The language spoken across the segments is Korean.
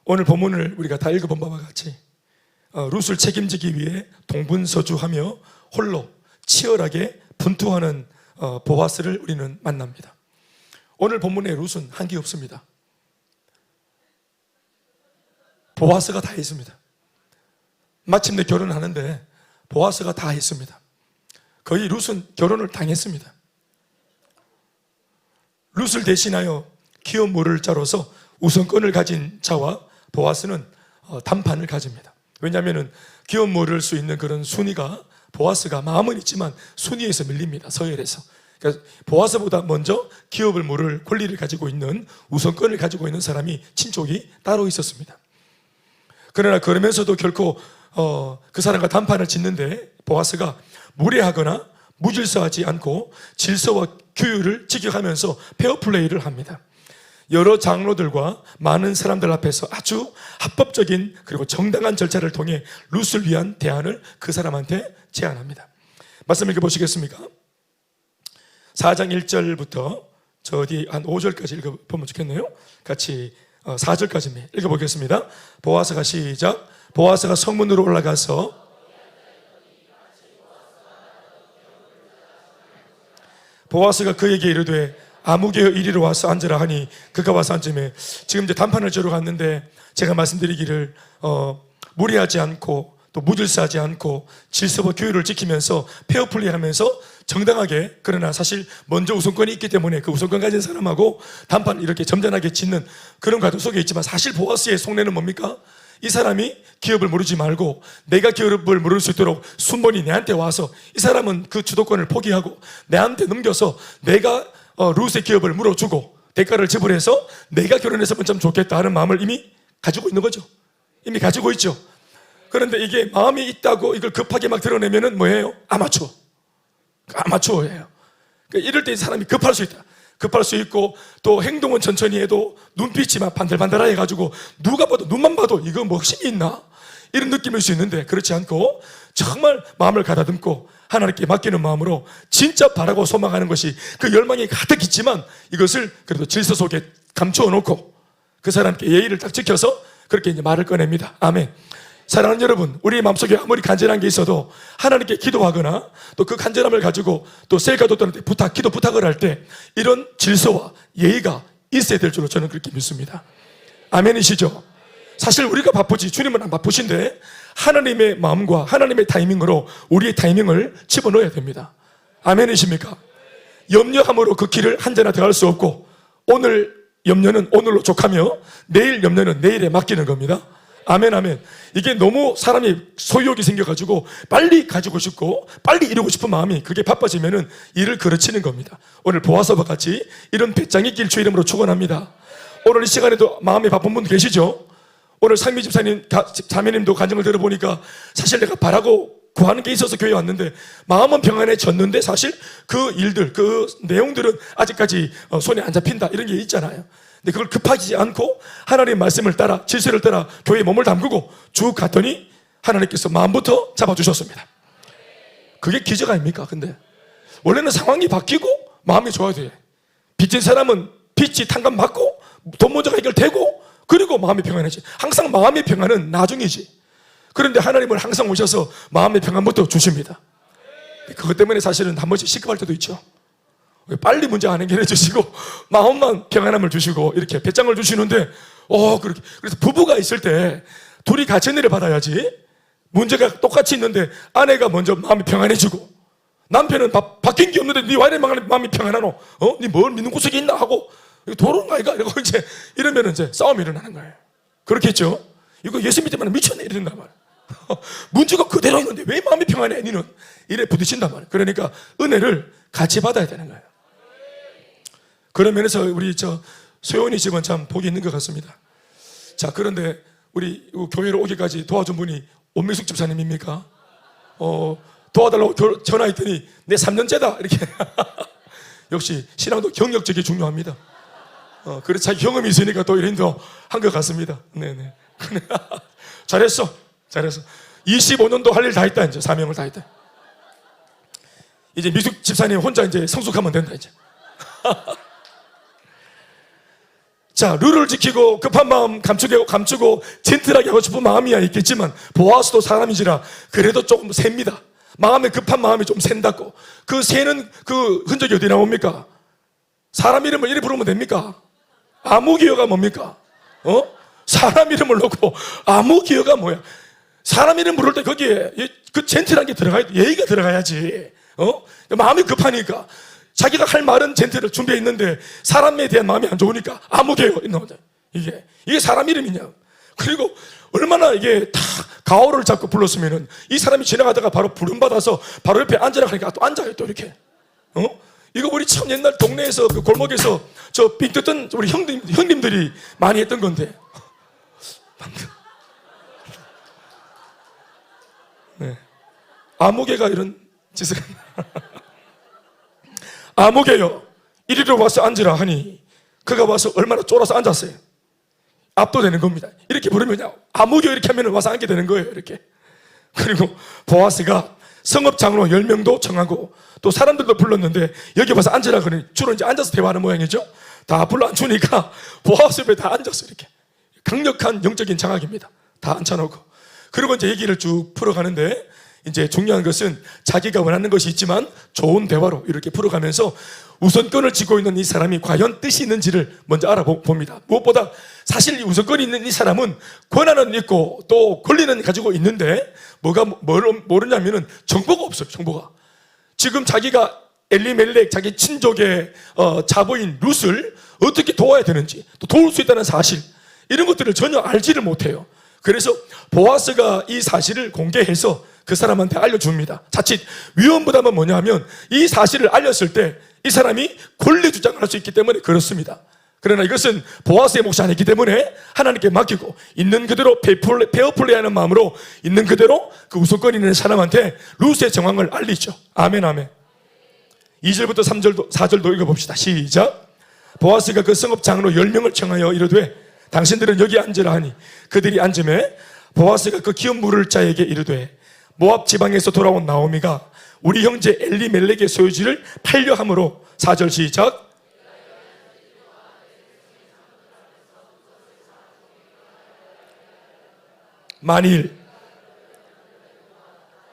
오늘 본문을 우리가 다 읽어본 바와 같이 룻을 책임지기 위해 동분서주하며 홀로 치열하게 분투하는 보아스를 우리는 만납니다. 오늘 본문의 룻은 한계 없습니다. 보아스가 다 있습니다. 마침내 결혼하는데 보아스가 다 했습니다. 거의 룻은 결혼을 당했습니다. 룻을 대신하여 기업 모를 자로서 우선권을 가진 자와 보아스는 단판을 가집니다. 왜냐하면 기업 모를 수 있는 그런 순위가 보아스가 마음은 있지만 순위에서 밀립니다. 서열에서. 그러니까 보아스보다 먼저 기업을 모를 권리를 가지고 있는 우선권을 가지고 있는 사람이 친족이 따로 있었습니다. 그러나 그러면서도 결코 그 사람과 단판을 짓는데 보아스가 무례하거나 무질서하지 않고 질서와 규율을 지켜가면서 페어플레이를 합니다. 여러 장로들과 많은 사람들 앞에서 아주 합법적인 그리고 정당한 절차를 통해 룻을 위한 대안을 그 사람한테 제안합니다. 말씀 읽어보시겠습니까? 4장 1절부터 저 어디 한 5절까지 읽어보면 좋겠네요. 같이 4절까지 읽어보겠습니다. 보아스가 시작. 보아스가 성문으로 올라가서 보아스가 그에게 이르되 아무개여 이리로 와서 앉으라 하니 그가 와서 앉으매 지금 이제 단판을 지러 갔는데 제가 말씀드리기를 무리하지 않고 또 무질서하지 않고 질서와 규율을 지키면서 페어플레이하면서 정당하게, 그러나 사실 먼저 우선권이 있기 때문에 그 우선권 가진 사람하고 단판 이렇게 점잖하게 짓는 그런 과정 속에 있지만, 사실 보아스의 속내는 뭡니까? 이 사람이 기업을 물지 말고 내가 기업을 물을 수 있도록 순번이 내한테 와서 이 사람은 그 주도권을 포기하고 내한테 넘겨서 내가 룻의 기업을 물어주고 대가를 지불해서 내가 결혼했으면 참 좋겠다 하는 마음을 이미 가지고 있는 거죠. 이미 가지고 있죠. 그런데 이게 마음이 있다고 이걸 급하게 막 드러내면은 뭐예요? 아마추어예요. 그러니까 이럴 때 사람이 급할 수 있다. 급할 수 있고 또 행동은 천천히 해도 눈빛이 막 반들반들해 가지고 누가 봐도, 눈만 봐도 이거 뭐 힘이 있나? 이런 느낌일 수 있는데 그렇지 않고 정말 마음을 가다듬고 하나님께 맡기는 마음으로 진짜 바라고 소망하는 것이 그 열망이 가득 있지만 이것을 그래도 질서 속에 감추어 놓고 그 사람께 예의를 딱 지켜서 그렇게 이제 말을 꺼냅니다. 아멘. 사랑하는 여러분, 우리 마음속에 아무리 간절한 게 있어도 하나님께 기도하거나 또 그 간절함을 가지고 또 셀가도들한테 기도 부탁을 할 때 이런 질서와 예의가 있어야 될 줄로 저는 그렇게 믿습니다. 아멘이시죠? 사실 우리가 바쁘지 주님은 안 바쁘신데 하나님의 마음과 하나님의 타이밍으로 우리의 타이밍을 집어넣어야 됩니다. 아멘이십니까? 염려함으로 그 길을 한 자나 더 할 수 없고, 오늘 염려는 오늘로 족하며 내일 염려는 내일에 맡기는 겁니다. 아멘, 아멘. 이게 너무 사람이 소유욕이 생겨가지고 빨리 가지고 싶고 빨리 이루고 싶은 마음이 그게 바빠지면은 일을 그르치는 겁니다. 오늘 보아서와 같이 이런 배짱 있길 주 이름으로 축원합니다. 오늘 이 시간에도 마음이 바쁜 분 계시죠? 오늘 상미 집사님, 자매님도 간증을 들어보니까 사실 내가 바라고 구하는 게 있어서 교회 왔는데 마음은 평안해졌는데 사실 그 일들, 그 내용들은 아직까지 손에 안 잡힌다 이런 게 있잖아요. 근데 그걸 급하지 않고 하나님의 말씀을 따라 질서를 따라 교회에 몸을 담그고 쭉 갔더니 하나님께서 마음부터 잡아주셨습니다. 그게 기적 아닙니까? 근데 원래는 상황이 바뀌고 마음이 좋아야 돼. 빚진 사람은 빚이 탕감받고 돈 문제가 해결되고 그리고 마음이 평안해지. 항상 마음의 평안은 나중이지. 그런데 하나님은 항상 오셔서 마음의 평안부터 주십니다. 그것 때문에 사실은 한 번씩 시급할 때도 있죠. 빨리 문제 안 해결해 주시고 마음만 평안함을 주시고 이렇게 배짱을 주시는데 그렇게. 그래서 부부가 있을 때 둘이 같이 은혜를 받아야지. 문제가 똑같이 있는데 아내가 먼저 마음이 평안해지고 남편은 바뀐 게 없는데 니 왜 이래 마음이 평안하노? 니 뭘 믿는 구석이 있나 하고 도로인가 이거 이러고 이제 이러면 이제 싸움이 일어나는 거예요. 그렇겠죠? 이거 예수 믿으면 미쳤네 이런단 말이야. 문제가 그대로 있는데 왜 마음이 평안해? 니는 이래 부딪힌단 말이야. 그러니까 은혜를 같이 받아야 되는 거예요. 그런 면에서 우리 소연이 집은 참 복이 있는 것 같습니다. 자, 그런데 우리 교회로 오기까지 도와준 분이 온미숙 집사님입니까? 도와달라고 전화했더니 내 3년째다 이렇게. 역시 신앙도 경력적이 중요합니다. 그래서 자기 경험이 있으니까 또 이런 더 한 것 같습니다. 네네. 잘했어. 잘해서 25년도 할 일 다 했다. 이제 사명을 다 했다. 이제 미숙 집사님 혼자 이제 성숙하면 된다 이제. 자, 룰을 지키고 급한 마음 감추고 젠틀하게 하고 싶은 마음이야 있겠지만 보아스도 사람이지라 그래도 조금 셉니다. 마음에 급한 마음이 좀 샌다고. 그 새는 그 흔적이 어디 나옵니까? 사람 이름을 이리 부르면 됩니까? 아무 기여가 뭡니까? 사람 이름을 놓고 아무 기여가 뭐야? 사람 이름 부를 때 거기에 그 젠틀한 게 들어가야 돼. 예의가 들어가야지. 마음이 급하니까 자기가 할 말은 젠틀을 준비해 있는데 사람에 대한 마음이 안 좋으니까 아무 개요. 이게 사람 이름이냐? 그리고 얼마나 이게 다 가오를 잡고 불렀으면은 이 사람이 지나가다가 바로 부름받아서 바로 옆에 앉으라 하니까 또 앉아요. 또 이렇게. 이거 우리 참 옛날 동네에서 그 골목에서 저 빙 뜯던 우리 형님들이 많이 했던 건데. 네. 아무개가 이런 짓을 아무개요 이리로 와서 앉으라 하니 그가 와서 얼마나 쫄아서 앉았어요. 압도되는 겁니다. 이렇게 부르면요 아무개 이렇게 하면 와서 앉게 되는 거예요. 이렇게. 그리고 보아스가 성읍 장로 10명도 청하고 또 사람들도 불렀는데 여기 와서 앉으라 그러니 주로 이제 앉아서 대화하는 모양이죠. 다 불러 앉추니까 보아스 옆에 다 앉았어요. 이렇게 강력한 영적인 장악입니다. 다 앉혀놓고 그리고 이제 얘기를 쭉 풀어가는데 이제 중요한 것은 자기가 원하는 것이 있지만 좋은 대화로 이렇게 풀어가면서 우선권을 쥐고 있는 이 사람이 과연 뜻이 있는지를 먼저 알아봅니다. 무엇보다 사실 이 우선권이 있는 이 사람은 권한은 있고 또 권리는 가지고 있는데 뭘 모르냐면은 정보가 없어요. 정보가. 지금 자기가 엘리멜렉 자기 친족의 자부인 룻을 어떻게 도와야 되는지 또 도울 수 있다는 사실 이런 것들을 전혀 알지를 못해요. 그래서 보아스가 이 사실을 공개해서 그 사람한테 알려줍니다. 자칫 위험 부담은 뭐냐 하면 이 사실을 알렸을 때 이 사람이 권리 주장을 할 수 있기 때문에 그렇습니다. 그러나 이것은 보아스의 몫이 아니기 때문에 하나님께 맡기고 있는 그대로 페어플레이하는 마음으로 있는 그대로 그 우선권 있는 사람한테 룻의 정황을 알리죠. 아멘 아멘. 2절부터 4절도 읽어봅시다. 시작. 보아스가 그 성읍 장로 10명을 청하여 이르되 당신들은 여기 앉으라 하니 그들이 앉음에 보아스가 그 기업 물을 자에게 이르되 모압 지방에서 돌아온 나오미가 우리 형제 엘리멜렉의 소유지를 팔려 함으로 4절 시작. 만일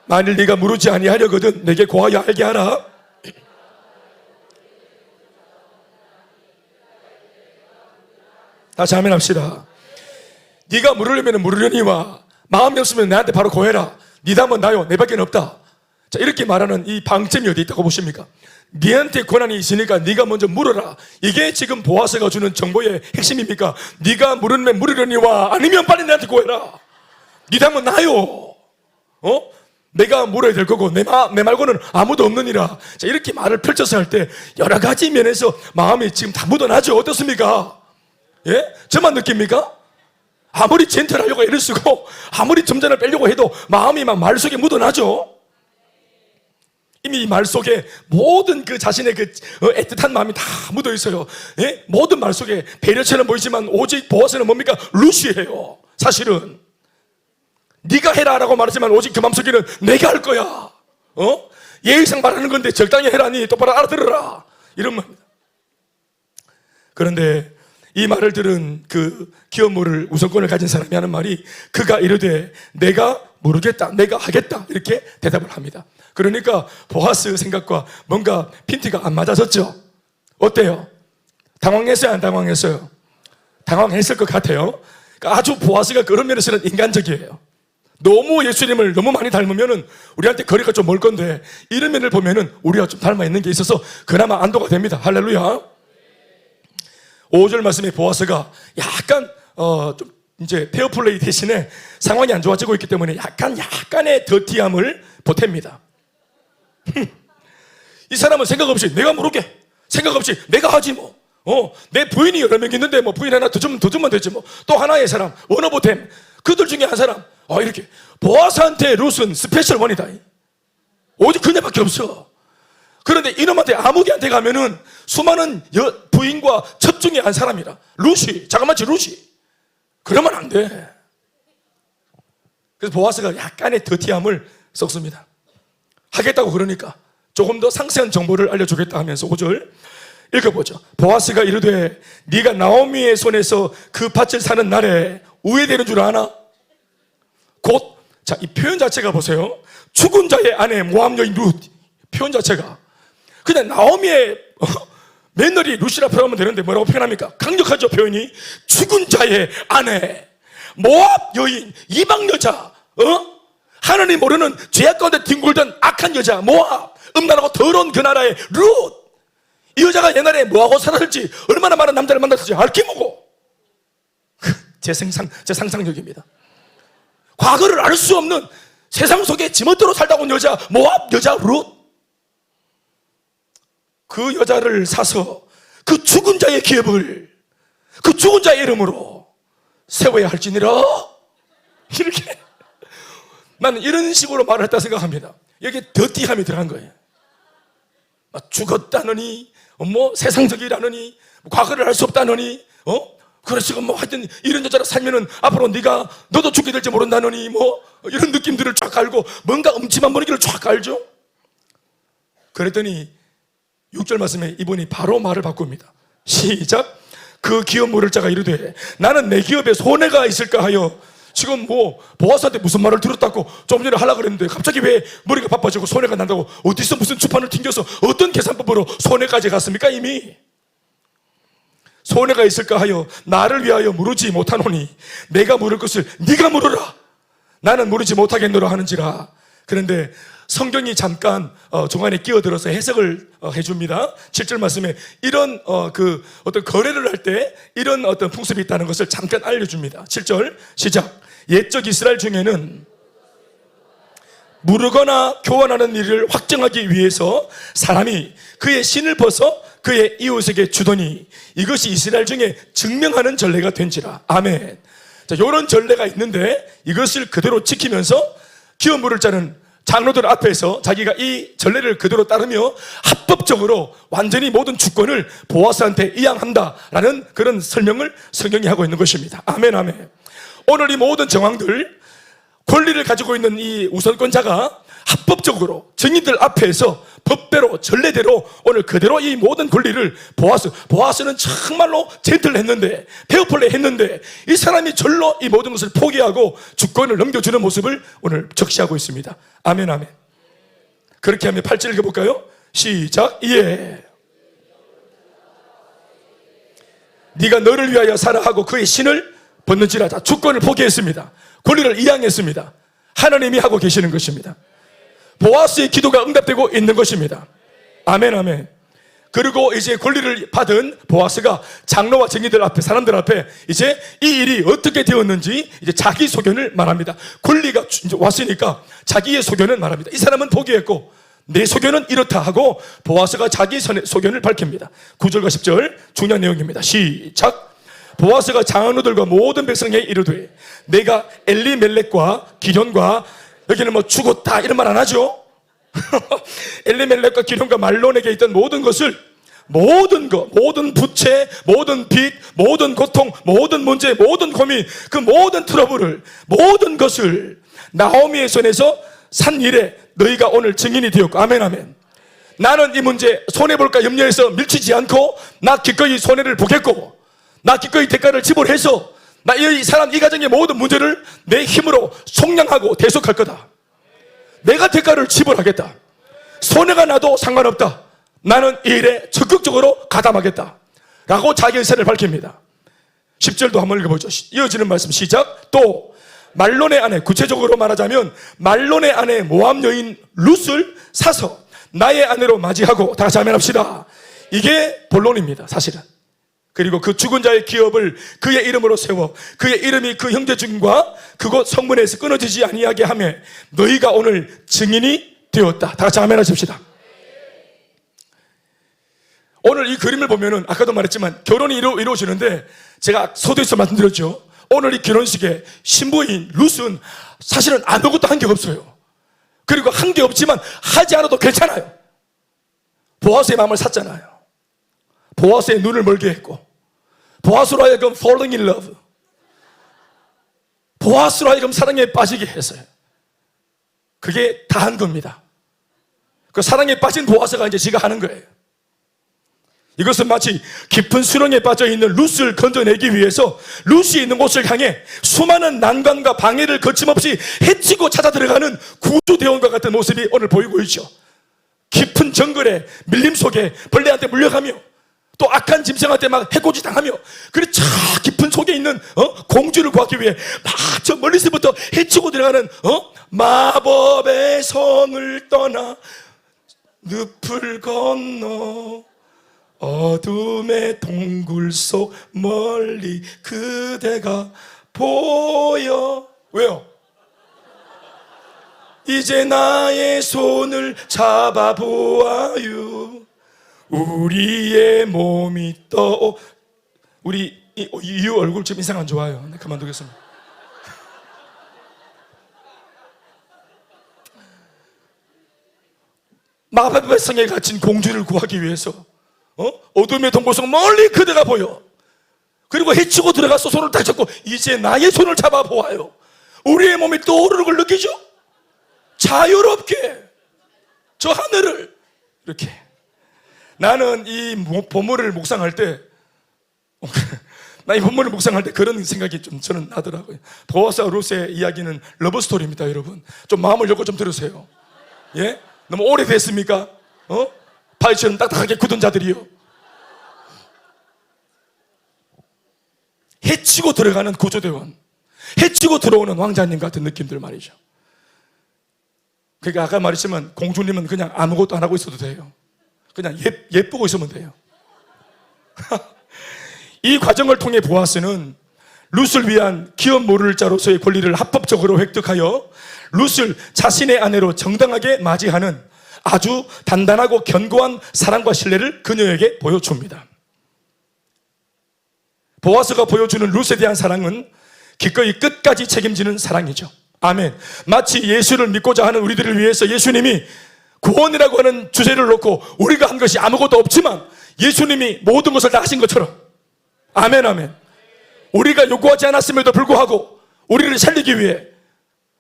네가 무르지 아니하려거든 내게 고하여 알게 하라. 다시 아멘 합시다. 네가 물으려면 물으려니와 마음이 없으면 나한테 바로 고해라. 네 담은 나요 내 밖에는 없다. 자, 이렇게 말하는 이 방점이 어디 있다고 보십니까? 네한테 권한이 있으니까 네가 먼저 물어라. 이게 지금 보아스가 주는 정보의 핵심입니까? 네가 물으면 물으려니와 아니면 빨리 나한테 고해라. 네 담은 나요. 내가 물어야 될 거고 내 말고는 아무도 없느니라. 자, 이렇게 말을 펼쳐서 할 때 여러 가지 면에서 마음이 지금 다 묻어나죠. 어떻습니까? 예? 저만 느낍니까? 아무리 젠틀하려고 애를 쓰고 아무리 점잖을 빼려고 해도 마음이 막 말 속에 묻어나죠. 이미 이 말 속에 모든 그 자신의 그 애틋한 마음이 다 묻어 있어요. 예? 모든 말 속에 배려처럼 보이지만 오직 보아스는 뭡니까? 룻이에요. 사실은 네가 해라라고 말하지만 오직 그 마음속에는 내가 할 거야. 예의상 말하는 건데 적당히 해라니 똑바로 알아들어라 이런 말입니다. 그런데 이 말을 들은 그 기업물을 우선권을 가진 사람이 하는 말이 그가 이르되 내가 모르겠다 내가 하겠다 이렇게 대답을 합니다. 그러니까 보아스 생각과 뭔가 핀트가 안 맞아졌죠. 어때요? 당황했어요? 안 당황했어요? 당황했을 것 같아요. 그러니까 아주 보아스가 그런 면에서는 인간적이에요. 너무 예수님을 너무 많이 닮으면은 우리한테 거리가 좀 멀 건데 이런 면을 보면은 우리가 좀 닮아 있는 게 있어서 그나마 안도가 됩니다. 할렐루야. 5절 말씀에 보아스가 약간 좀 이제 페어플레이 대신에 상황이 안 좋아지고 있기 때문에 약간의 더티함을 보탭니다. 이 사람은 생각 없이 내가 모르게 생각 없이 내가 하지 뭐. 내 부인이 여러 명 있는데 뭐 부인 하나 더 주면 되지 뭐. 또 하나의 사람 원어보템 그들 중에 한 사람 이렇게 보아스한테 룻은 스페셜 원이다. 오직 그녀밖에 없어. 그런데 이놈한테 아무개한테 가면은 수많은 부인과 첩중의 한 사람이라 룻이 자그마치 룻이 그러면 안 돼. 그래서 보아스가 약간의 더티함을 섞습니다. 하겠다고 그러니까 조금 더 상세한 정보를 알려주겠다 하면서 5절 읽어보죠. 보아스가 이르되 네가 나오미의 손에서 그 밭을 사는 날에 우회되는 줄 아나? 곧, 자, 이 표현 자체가 보세요. 죽은 자의 아내 모압 여인 룻. 표현 자체가 그냥 나오미의 며느리 룻이라 표현하면 되는데 뭐라고 표현합니까? 강력하죠, 표현이. 죽은 자의 아내 모압 여인, 이방 여자, 하나님 모르는 죄악 가운데 뒹굴던 악한 여자 모압, 음란하고 더러운 그 나라의 룻. 이 여자가 옛날에 뭐하고 살았을지, 얼마나 많은 남자를 만났을지 알게 뭐고. 제 상상력입니다. 과거를 알 수 없는 세상 속에 지멋대로 살다 온 여자 모압 여자 룻. 그 여자를 사서 그 죽은 자의 기업을 그 죽은 자의 이름으로 세워야 할지니라. 이렇게 나는 이런 식으로 말을 했다 생각합니다. 여기에 더티함이 들어간 거예요. 죽었다느니 세상적이라느니 과거를 알 수 없다느니 그래서 하여튼 이런 여자로 살면은 앞으로 너도 죽게 될지 모른다느니 이런 느낌들을 쫙 알고 뭔가 음침한 분위기를 쫙 알죠. 그랬더니 6절 말씀에 이분이 바로 말을 바꿉니다. 시작. 그 기업 물을 자가 이르되 나는 내 기업에 손해가 있을까 하여. 지금 보아스한테 무슨 말을 들었다고 좀 전에 하려고 그랬는데 갑자기 왜 머리가 바빠지고 손해가 난다고, 어디서 무슨 주판을 튕겨서 어떤 계산법으로 손해까지 갔습니까? 이미 손해가 있을까 하여 나를 위하여 물으지 못하노니 내가 물을 것을 네가 물으라. 나는 물으지 못하겠노라 하는지라. 그런데 성경이 잠깐 중간에 끼어들어서 해석을 해줍니다. 7절 말씀에 이런 어떤 거래를 할 때 이런 어떤 풍습이 있다는 것을 잠깐 알려줍니다. 7절 시작. 옛적 이스라엘 중에는 무르거나 교환하는 일을 확정하기 위해서 사람이 그의 신을 벗어 그의 이웃에게 주더니 이것이 이스라엘 중에 증명하는 전례가 된지라. 아멘. 자, 이런 전례가 있는데 이것을 그대로 지키면서 기업 물을 자는 장로들 앞에서 자기가 이 전례를 그대로 따르며 합법적으로 완전히 모든 주권을 보아스한테 이양한다라는 그런 설명을 성경이 하고 있는 것입니다. 아멘, 아멘. 오늘 이 모든 정황들, 권리를 가지고 있는 이 우선권자가 합법적으로 증인들 앞에서 법대로 전례대로 오늘 그대로 이 모든 권리를 보아스는 정말로 젠틀했는데, 페어플레이 했는데 이 사람이 절로 이 모든 것을 포기하고 주권을 넘겨주는 모습을 오늘 적시하고 있습니다. 아멘, 아멘. 그렇게 하면 8절 읽어볼까요? 시작. 예. 네가 너를 위하여 살아 하고 그의 신을 벗는지라. 자, 주권을 포기했습니다. 권리를 이양했습니다. 하나님이 하고 계시는 것입니다. 보아스의 기도가 응답되고 있는 것입니다. 아멘, 아멘. 그리고 이제 권리를 받은 보아스가 장로와 증인들 앞에, 사람들 앞에 이제 이 일이 어떻게 되었는지 이제 자기 소견을 말합니다. 권리가 이제 왔으니까 자기의 소견을 말합니다. 이 사람은 포기했고 내 소견은 이렇다 하고 보아스가 자기 소견을 밝힙니다. 9절과 10절 중요한 내용입니다. 시작. 보아스가 장로들과 모든 백성에게 이르되 내가 엘리멜렉과 기련과, 여기는 죽었다 이런 말 안 하죠. 엘리멜렉과 기련과 말론에게 있던 모든 것을, 모든 부채, 모든 빚, 모든 고통, 모든 문제, 모든 고민, 그 모든 트러블을, 모든 것을 나오미의 손에서 산 일에 너희가 오늘 증인이 되었고. 아멘, 아멘. 나는 이 문제 손해볼까 염려해서 밀치지 않고 나 기꺼이 손해를 보겠고 나 기꺼이 대가를 지불해서 나 이 사람, 이 가정의 모든 문제를 내 힘으로 속량하고 대속할 거다. 내가 대가를 지불하겠다. 손해가 나도 상관없다. 나는 이 일에 적극적으로 가담하겠다 라고 자기 의사를 밝힙니다. 10절도 한번 읽어보죠. 이어지는 말씀 시작. 또 말론의 아내, 구체적으로 말하자면 말론의 아내 모압 여인 룻을 사서 나의 아내로 맞이하고, 다 같이 아멘 합시다. 이게 본론입니다, 사실은. 그리고 그 죽은 자의 기업을 그의 이름으로 세워 그의 이름이 그 형제중과 그곳 성문에서 끊어지지 아니하게 하며 너희가 오늘 증인이 되었다. 다 같이 아멘 하십시다. 오늘 이 그림을 보면은 아까도 말했지만 결혼이 이루어지는데, 제가 서두에서 말씀드렸죠. 오늘 이 결혼식에 신부인 룻은 사실은 아무것도 한 게 없어요. 그리고 한 게 없지만 하지 않아도 괜찮아요. 보아스의 마음을 샀잖아요. 보아스의 눈을 멀게 했고 보아스로 하여금 falling in love, 보아스로 하여금 사랑에 빠지게 했어요. 그게 다 한 겁니다. 그 사랑에 빠진 보아스가 이제 지가 하는 거예요. 이것은 마치 깊은 수렁에 빠져있는 루스를 건져내기 위해서 루스에 있는 곳을 향해 수많은 난관과 방해를 거침없이 헤치고 찾아 들어가는 구조대원과 같은 모습이 오늘 보이고 있죠. 깊은 정글에 밀림 속에 벌레한테 물려가며 또 악한 짐승한테 막 해코지 당하며 그리고 저 깊은 속에 있는 공주를 구하기 위해 막 저 멀리서부터 헤치고 들어가는 마법의 성을 떠나 늪을 건너 어둠의 동굴 속 멀리 그대가 보여. 왜요? 이제 나의 손을 잡아보아요. 우리의 몸이 우리 이유 얼굴 좀 인상 안 좋아요. 네, 그만두겠습니다. 마법의 성에 갇힌 공주를 구하기 위해서 어둠의 동굴 속 멀리 그대가 보여. 그리고 헤치고 들어가서 손을 딱 잡고 이제 나의 손을 잡아보아요. 우리의 몸이 떠오르는 걸 느끼죠? 자유롭게 저 하늘을 이렇게. 나는 이 본문을 묵상할 때 그런 생각이 좀 저는 나더라고요. 보아스와 루스의 이야기는 러브스토리입니다. 여러분 좀 마음을 열고 좀 들으세요. 예? 너무 오래됐습니까? 바위처럼 딱딱하게 굳은 자들이요. 해치고 들어가는 구조대원, 해치고 들어오는 왕자님 같은 느낌들 말이죠. 그러니까 아까 말했지만 공주님은 그냥 아무것도 안 하고 있어도 돼요. 그냥 예쁘고 있으면 돼요. 이 과정을 통해 보아스는 룻을 위한 기업 모를 자로서의 권리를 합법적으로 획득하여 룻을 자신의 아내로 정당하게 맞이하는 아주 단단하고 견고한 사랑과 신뢰를 그녀에게 보여줍니다. 보아스가 보여주는 룻에 대한 사랑은 기꺼이 끝까지 책임지는 사랑이죠. 아멘. 마치 예수를 믿고자 하는 우리들을 위해서 예수님이 구원이라고 하는 주제를 놓고 우리가 한 것이 아무것도 없지만 예수님이 모든 것을 다 하신 것처럼, 아멘 아멘, 우리가 요구하지 않았음에도 불구하고 우리를 살리기 위해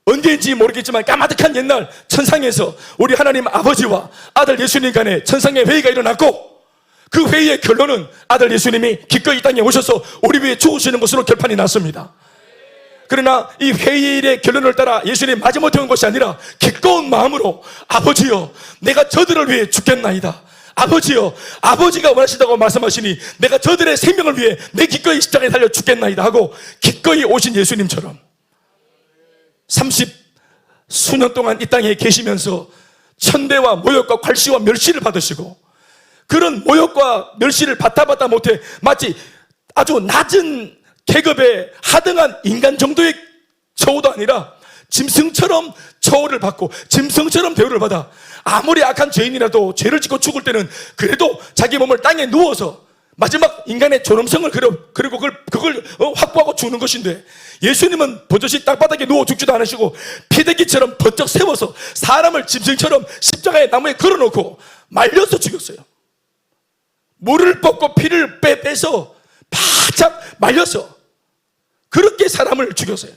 언제인지 모르겠지만 까마득한 옛날 천상에서 우리 하나님 아버지와 아들 예수님 간에 천상의 회의가 일어났고, 그 회의의 결론은 아들 예수님이 기꺼이 이 땅에 오셔서 우리 위해 죽으시는 것으로 결판이 났습니다. 그러나 이 회의의 결론을 따라 예수님 마지못해 온 것이 아니라 기꺼운 마음으로 아버지여 내가 저들을 위해 죽겠나이다. 아버지여 아버지가 원하신다고 말씀하시니 내가 저들의 생명을 위해 내 기꺼이 십자가에 달려 죽겠나이다 하고 기꺼이 오신 예수님처럼 30수년 동안 이 땅에 계시면서 천대와 모욕과 괄시와 멸시를 받으시고, 그런 모욕과 멸시를 받다 못해 마치 아주 낮은 계급의 하등한 인간 정도의 처우도 아니라 짐승처럼 처우를 받고 짐승처럼 대우를 받아 아무리 악한 죄인이라도 죄를 짓고 죽을 때는 그래도 자기 몸을 땅에 누워서 마지막 인간의 존엄성을 그리고 그걸 확보하고 죽는 것인데, 예수님은 버젓이 땅바닥에 누워 죽지도 않으시고 피대기처럼 번쩍 세워서 사람을 짐승처럼 십자가의 나무에 걸어놓고 말려서 죽였어요. 물을 뽑고 피를 빼서 바짝 말려서 그렇게 사람을 죽였어요.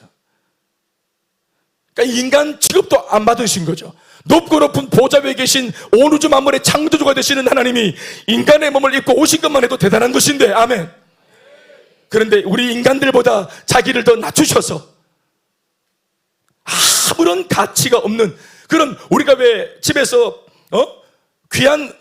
그러니까 인간 취급도 안 받으신 거죠. 높고 높은 보좌 위에 계신 온 우주 만물의 창조주가 되시는 하나님이 인간의 몸을 입고 오신 것만 해도 대단한 것인데, 아멘. 그런데 우리 인간들보다 자기를 더 낮추셔서 아무런 가치가 없는 그런, 우리가 왜 집에서 귀한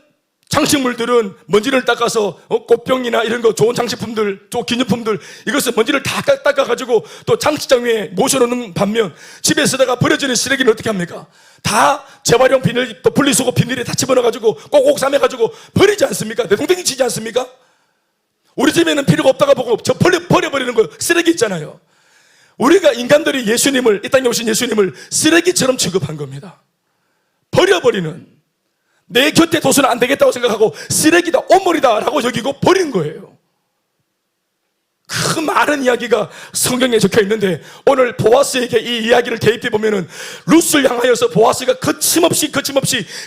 장식물들은 먼지를 닦아서 꽃병이나 이런 거 좋은 장식품들, 또 기념품들, 이것은 먼지를 다 닦아가지고 또 장식장 위에 모셔놓는 반면 집에 쓰다가 버려지는 쓰레기는 어떻게 합니까? 다 재활용 비닐, 또 분리수거 비닐에 다 집어넣어가지고 꼭꼭 싸매가지고 버리지 않습니까? 내동댕이 치지 않습니까? 우리 집에는 필요가 없다가 보고 저 버려버리는 거 쓰레기 있잖아요. 우리가 인간들이 예수님을, 이 땅에 오신 예수님을 쓰레기처럼 취급한 겁니다. 버려버리는, 내 곁에 둬서는 안 되겠다고 생각하고 쓰레기다, 온물이다 라고 여기고 버린 거예요. 그 많은 이야기가 성경에 적혀 있는데, 오늘 보아스에게 이 이야기를 대입해 보면은 룻을 향하여서 보아스가 거침없이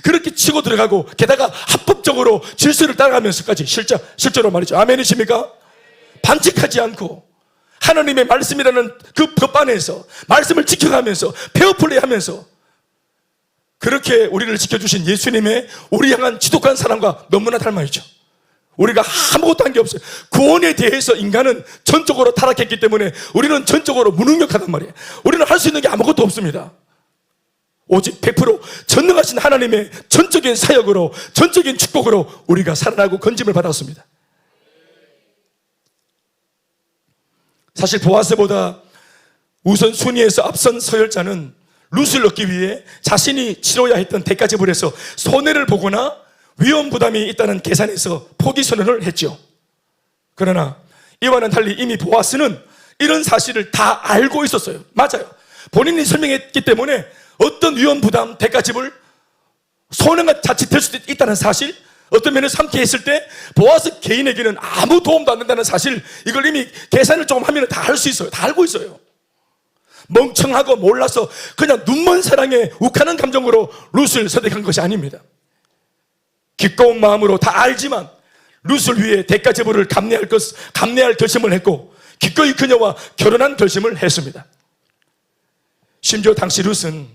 그렇게 치고 들어가고, 게다가 합법적으로 질서를 따라가면서까지 실제로 말이죠. 아멘이십니까? 반칙하지 않고 하나님의 말씀이라는 그 법 안에서 말씀을 지켜가면서 페어플레이하면서 그렇게 우리를 지켜주신 예수님의 우리 향한 지독한 사랑과 너무나 닮아있죠. 우리가 아무것도 한 게 없어요. 구원에 대해서 인간은 전적으로 타락했기 때문에 우리는 전적으로 무능력하단 말이에요. 우리는 할 수 있는 게 아무것도 없습니다. 오직 100% 전능하신 하나님의 전적인 사역으로, 전적인 축복으로 우리가 살아나고 건짐을 받았습니다. 사실 보아스보다 우선 순위에서 앞선 서열자는 룻을 얻기 위해 자신이 치러야 했던 대가 지불에서 손해를 보거나 위험 부담이 있다는 계산에서 포기 선언을 했죠. 그러나 이와는 달리 이미 보아스는 이런 사실을 다 알고 있었어요. 맞아요. 본인이 설명했기 때문에 어떤 위험 부담, 대가 지불, 손해가 자칫 될 수도 있다는 사실, 어떤 면에서 함께 했을 때 보아스 개인에게는 아무 도움도 안 된다는 사실, 이걸 이미 계산을 조금 하면 다 할 수 있어요. 다 알고 있어요. 멍청하고 몰라서 그냥 눈먼 사랑에 욱하는 감정으로 룻을 선택한 것이 아닙니다. 기꺼운 마음으로 다 알지만 룻을 위해 대가 지불을 감내할 결심을 했고 기꺼이 그녀와 결혼한 결심을 했습니다. 심지어 당시 룻은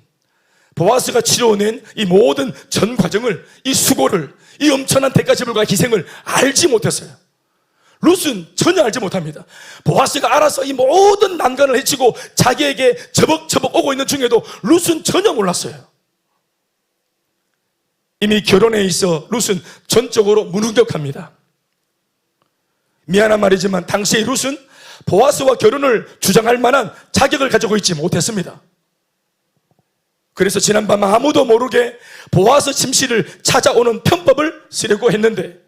보아스가 치러낸 이 모든 전 과정을, 이 수고를, 이 엄청난 대가 지불과 희생을 알지 못했어요. 룻은 전혀 알지 못합니다. 보아스가 알아서 이 모든 난관을 헤치고 자기에게 저벅저벅 오고 있는 중에도 룻은 전혀 몰랐어요. 이미 결혼에 있어 룻은 전적으로 무능력합니다. 미안한 말이지만 당시의 룻은 보아스와 결혼을 주장할 만한 자격을 가지고 있지 못했습니다. 그래서 지난밤 아무도 모르게 보아스 침실을 찾아오는 편법을 쓰려고 했는데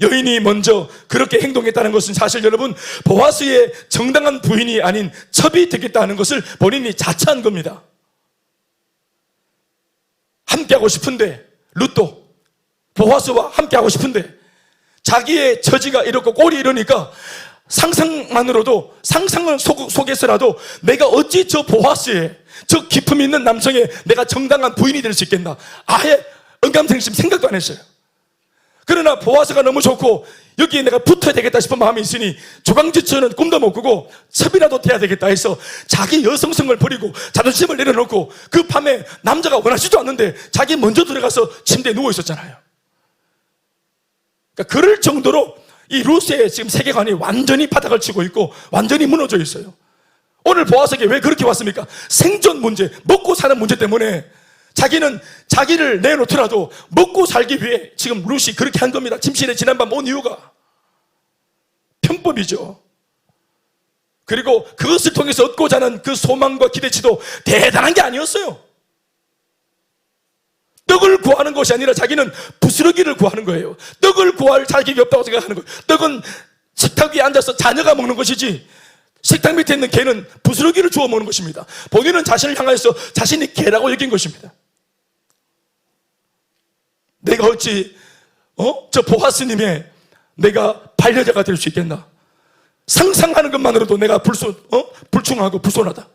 여인이 먼저 그렇게 행동했다는 것은 사실 여러분 보아스의 정당한 부인이 아닌 첩이 되겠다는 것을 본인이 자처한 겁니다. 함께하고 싶은데 룻도 보아스와 함께하고 싶은데 자기의 처지가 이렇고 꼴이 이러니까 상상만으로도 상상을 속에서라도 내가 어찌 저 보아스의 저 기품 있는 남성의 내가 정당한 부인이 될 수 있겠나, 아예 언감생심 생각도 안 했어요. 그러나 보아스가 너무 좋고 여기에 내가 붙어야 되겠다 싶은 마음이 있으니 조강지처는 꿈도 못 꾸고 첩이라도 돼야 되겠다 해서 자기 여성성을 버리고 자존심을 내려놓고 그 밤에 남자가 원하지도 않는데 자기 먼저 들어가서 침대에 누워 있었잖아요. 그러니까 그럴 정도로 이 룻의 지금 세계관이 완전히 바닥을 치고 있고 완전히 무너져 있어요. 오늘 보아스에게 왜 그렇게 왔습니까? 생존 문제, 먹고 사는 문제 때문에 자기는 자기를 내놓더라도 먹고 살기 위해 지금 룻이 그렇게 한 겁니다. 침실에 지난밤 온 이유가 편법이죠. 그리고 그것을 통해서 얻고자 하는 그 소망과 기대치도 대단한 게 아니었어요. 떡을 구하는 것이 아니라 자기는 부스러기를 구하는 거예요. 떡을 구할 자격이 없다고 생각하는 거예요. 떡은 식탁 위에 앉아서 자녀가 먹는 것이지 식탁 밑에 있는 개는 부스러기를 주워 먹는 것입니다. 본인은 자신을 향해서 자신이 개라고 여긴 것입니다. 내가 어찌 저 보아스님의 내가 반려자가 될 수 있겠나? 상상하는 것만으로도 내가 불충하고 불손하다.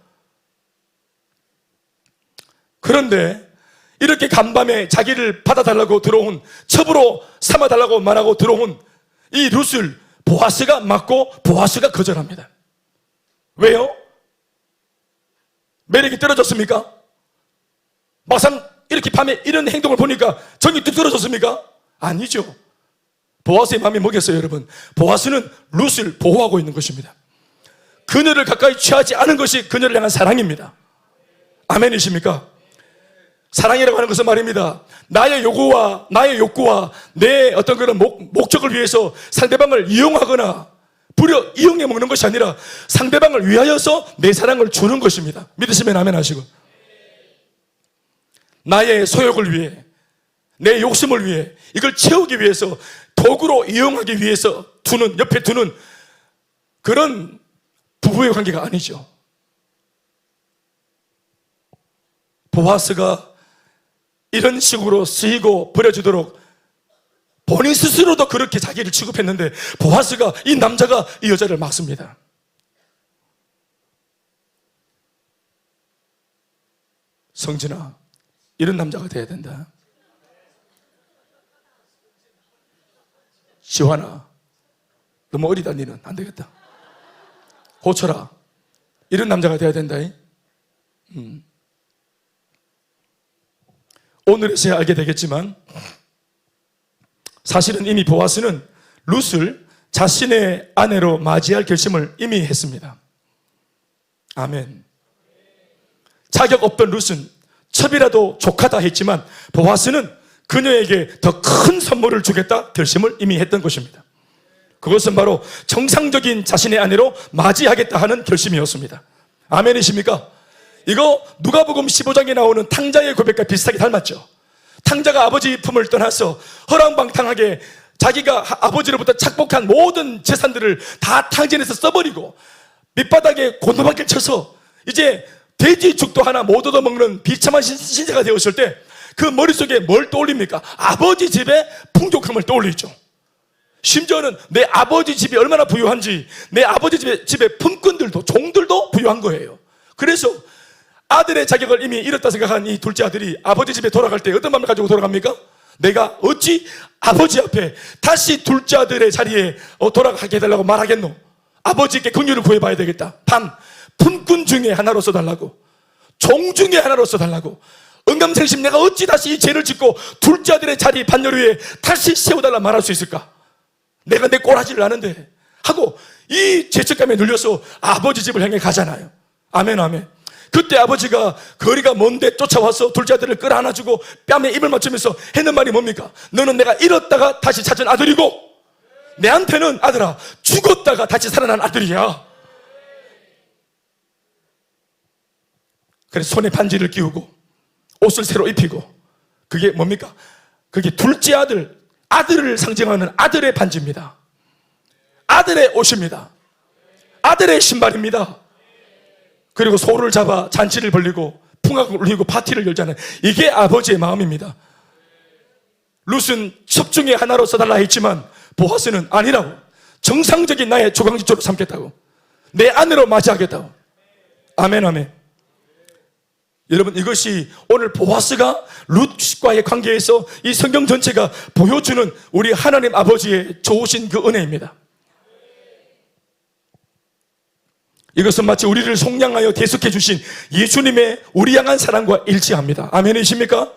그런데 이렇게 간밤에 자기를 받아달라고 들어온, 첩으로 삼아달라고 말하고 들어온 이 룻을 보아스가 맞고 보아스가 거절합니다. 왜요? 매력이 떨어졌습니까? 막상 이렇게 밤에 이런 행동을 보니까 정이 뚝 떨어졌습니까? 아니죠. 보아스의 마음이 뭐겠어요, 여러분? 보아스는 룻을 보호하고 있는 것입니다. 그녀를 가까이 취하지 않은 것이 그녀를 향한 사랑입니다. 아멘이십니까? 사랑이라고 하는 것은 말입니다. 나의 요구와 나의 욕구와 내 어떤 그런 목적을 위해서 상대방을 이용하거나 부려 이용해 먹는 것이 아니라 상대방을 위하여서 내 사랑을 주는 것입니다. 믿으시면 아멘 하시고. 나의 소욕을 위해, 내 욕심을 위해, 이걸 채우기 위해서 도구로 이용하기 위해서 옆에 두는 그런 부부의 관계가 아니죠. 보아스가 이런 식으로 쓰이고 버려지도록 본인 스스로도 그렇게 자기를 취급했는데 보아스가, 이 남자가 이 여자를 막습니다. 성진아, 이런 남자가 돼야 된다. 시환아, 너무 어리다. 니는 안 되겠다. 고쳐라. 이런 남자가 돼야 된다. 오늘에서야 알게 되겠지만 사실은 이미 보아스는 룻을 자신의 아내로 맞이할 결심을 이미 했습니다. 아멘. 자격 없던 룻은 첩이라도 족하다 했지만 보아스는 그녀에게 더 큰 선물을 주겠다 결심을 이미 했던 것입니다. 그것은 바로 정상적인 자신의 아내로 맞이하겠다 하는 결심이었습니다. 아멘이십니까? 이거 누가복음 15장에 나오는 탕자의 고백과 비슷하게 닮았죠. 탕자가 아버지 품을 떠나서 허랑방탕하게 자기가 아버지로부터 착복한 모든 재산들을 다 탕진해서 써버리고 밑바닥에 곤도박질 쳐서 이제 돼지 죽도 하나 못 얻어먹는 비참한 신세가 되었을 때 그 머릿속에 뭘 떠올립니까? 아버지 집의 풍족함을 떠올리죠. 심지어는 내 아버지 집이 얼마나 부유한지 내 아버지 집의 품꾼들도 종들도 부유한 거예요. 그래서 아들의 자격을 이미 잃었다 생각한 이 둘째 아들이 아버지 집에 돌아갈 때 어떤 마음을 가지고 돌아갑니까? 내가 어찌 아버지 앞에 다시 둘째 아들의 자리에 돌아가게 해달라고 말하겠노? 아버지께 긍휼을 구해봐야 되겠다. 단 품꾼 중에 하나로 써달라고, 종 중에 하나로 써달라고. 응감생심 내가 어찌 다시 이 죄를 짓고 둘째 아들의 자리 반열 위에 다시 세워달라 말할 수 있을까? 내가 내 꼬라지를 아는데 하고 이 죄책감에 눌려서 아버지 집을 향해 가잖아요. 아멘 아멘. 그때 아버지가 거리가 먼데 쫓아와서 둘째 아들을 끌어안아주고 뺨에 입을 맞추면서 했는 말이 뭡니까? 너는 내가 잃었다가 다시 찾은 아들이고 내한테는 아들아 죽었다가 다시 살아난 아들이야. 그래서 손에 반지를 끼우고 옷을 새로 입히고, 그게 뭡니까? 그게 둘째 아들을 상징하는 아들의 반지입니다. 아들의 옷입니다. 아들의 신발입니다. 그리고 소를 잡아 잔치를 벌리고 풍악을 울리고 파티를 열자는, 이게 아버지의 마음입니다. 룻은 첩중의 하나로 써달라 했지만 보아스는 아니라고, 정상적인 나의 조강지초로 삼겠다고, 내 아내로 맞이하겠다고. 아멘 아멘. 여러분, 이것이 오늘 보아스가 룻과의 관계에서 이 성경 전체가 보여주는 우리 하나님 아버지의 좋으신 그 은혜입니다. 이것은 마치 우리를 속량하여 대속해 주신 예수님의 우리 향한 사랑과 일치합니다. 아멘이십니까?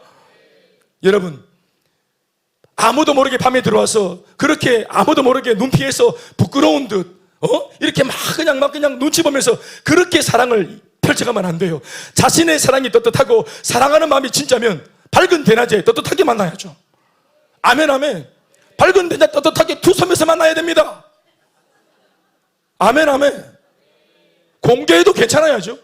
여러분, 아무도 모르게 밤에 들어와서 그렇게 아무도 모르게 눈 피해서 부끄러운 듯 이렇게 막 그냥 눈치 보면서 그렇게 사랑을 펼쳐가면 안 돼요. 자신의 사랑이 떳떳하고 사랑하는 마음이 진짜면 밝은 대낮에 떳떳하게 만나야죠. 아멘 아멘. 밝은 대낮 떳떳하게 투섬에서 만나야 됩니다. 아멘 아멘. 공개해도 괜찮아야죠.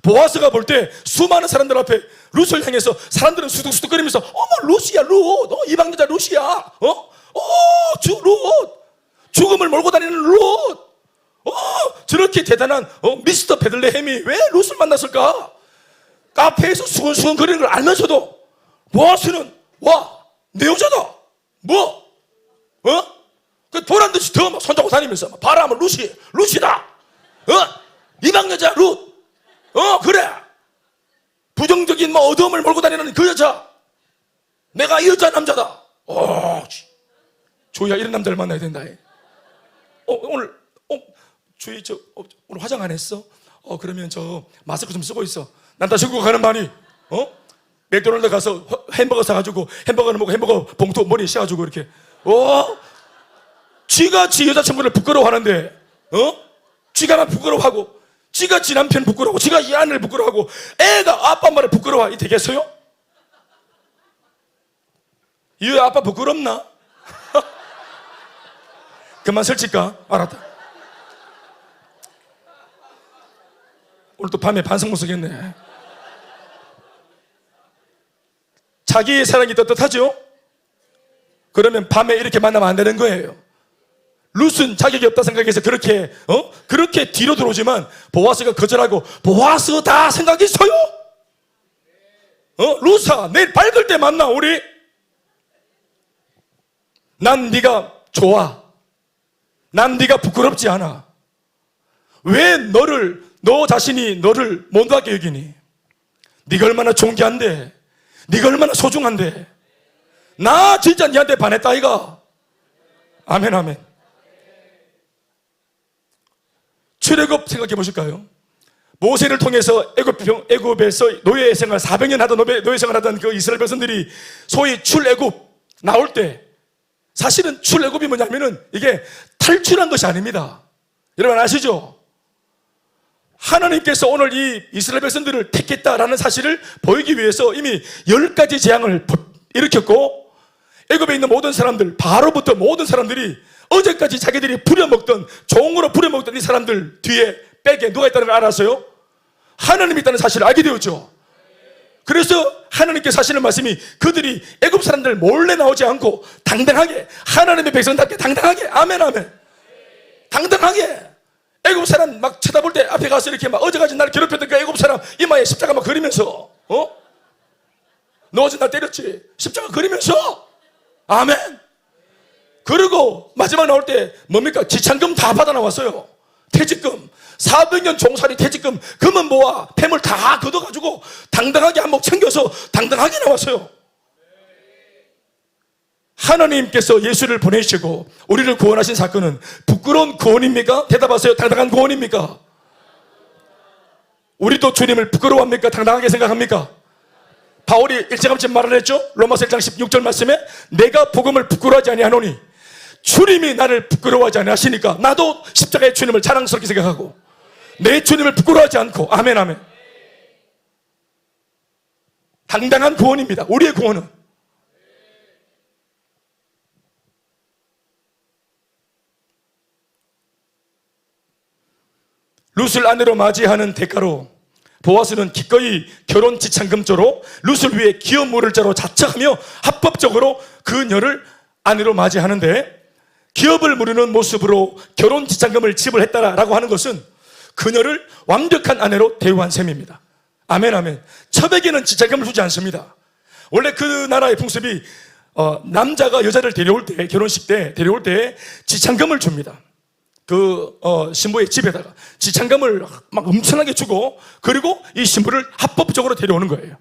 보아스가 볼 때 수많은 사람들 앞에 룻을 향해서 사람들은 수둑수둑거리면서 어머 룻이야 룻, 이방 여자 룻이야, 룻, 죽음을 몰고 다니는 룻, 저렇게 대단한 미스터 베들레헴이 왜 룻을 만났을까? 카페에서 수근수근 거리는 걸 알면서도 보아스는 와 내 여자다 그 보란듯이 더 막 손잡고 다니면서 바라면 룻이다, 이방 여자 룻, 그래 부정적인 어두움을 몰고 다니는 그 여자, 내가 이 여자 남자다. 조이야 이런 남자를 만나야 된다. 오늘 주희 오늘 화장 안 했어? 그러면 저 마스크 좀 쓰고 있어. 난 다 전국 가는 많이 맥도날드 가서 햄버거 사가지고 햄버거는 먹고 햄버거 봉투 머리에 씌워가지고 이렇게 쥐가 지 여자친구를 부끄러워하는데 쥐가 막 부끄러워하고 지가 지 남편 부끄러워하고 지가 이 아내를 부끄러워하고 애가 아빠 말을 부끄러워. 이 되겠어요? 이 아빠 부끄럽나? 그만 설칠까? 알았다. 오늘 또 밤에 반성 못 쓰겠네. 자기의 사랑이 떳떳하죠? 그러면 밤에 이렇게 만나면 안 되는 거예요. 룻은 자격이 없다 생각해서 그렇게 뒤로 들어오지만 보아스가 거절하고, 보아스 다 생각이 있어요. 룻아 내일 밝을 때 만나 우리. 난 네가 좋아. 난 네가 부끄럽지 않아. 왜 너 자신이 너를 못하게 여기니? 네가 얼마나 존귀한데, 네가 얼마나 소중한데. 나 진짜 네한테 반했다 이가. 아멘 아멘. 출애굽 생각해 보실까요? 모세를 통해서 애굽에서 노예 생활 400년 하던 노예 생활하던 그 이스라엘 백성들이 소위 출애굽 나올 때, 사실은 출애굽이 뭐냐면은 이게 탈출한 것이 아닙니다. 여러분 아시죠? 하나님께서 오늘 이 이스라엘 백성들을 택했다라는 사실을 보이기 위해서 이미 10가지 재앙을 일으켰고, 애굽에 있는 모든 사람들, 바로부터 모든 사람들이 어제까지 자기들이 부려먹던, 종으로 부려먹던 이 사람들 뒤에 백에 누가 있다는 걸 알았어요? 하나님이 있다는 사실을 알게 되었죠. 그래서 하나님께서 하시는 말씀이, 그들이 애굽 사람들 몰래 나오지 않고 당당하게, 하나님의 백성답게 당당하게, 아멘 아멘, 당당하게 애굽 사람 막 쳐다볼 때 앞에 가서 이렇게 막 어제까지 날 괴롭혔던 그 애굽 사람 이마에 십자가 막 그리면서, 너 어제 날 때렸지? 십자가 그리면서, 아멘. 그리고 마지막 나올 때 뭡니까? 지참금 다 받아 나왔어요. 퇴직금, 400년 종살이 퇴직금, 금은 모아 폐물 다 걷어가지고 당당하게 한몫 챙겨서 당당하게 나왔어요. 하나님께서 예수를 보내시고 우리를 구원하신 사건은 부끄러운 구원입니까? 대답하세요. 당당한 구원입니까? 우리도 주님을 부끄러워합니까? 당당하게 생각합니까? 바울이 일찌감치 말을 했죠. 로마서 1장 16절 말씀에, 내가 복음을 부끄러워하지 아니하노니 주님이 나를 부끄러워하지 아니하시니까 나도 십자가의 주님을 자랑스럽게 생각하고 내 주님을 부끄러워하지 않고, 아멘 아멘. 당당한 구원입니다. 우리의 구원은. 룻을 아내로 맞이하는 대가로 보아스는 기꺼이 결혼 지참금조로 룻을 위해 기업 물을 자로 자처하며 합법적으로 그녀를 아내로 맞이하는데, 기업을 물으는 모습으로 결혼 지참금을 지불했다라고 하는 것은 그녀를 완벽한 아내로 대우한 셈입니다. 아멘 아멘. 첩에게는 지참금을 주지 않습니다. 원래 그 나라의 풍습이 남자가 여자를 데려올 때, 결혼식 때 데려올 때 지참금을 줍니다. 그 신부의 집에다가 지참금을 막 엄청나게 주고, 그리고 이 신부를 합법적으로 데려오는 거예요.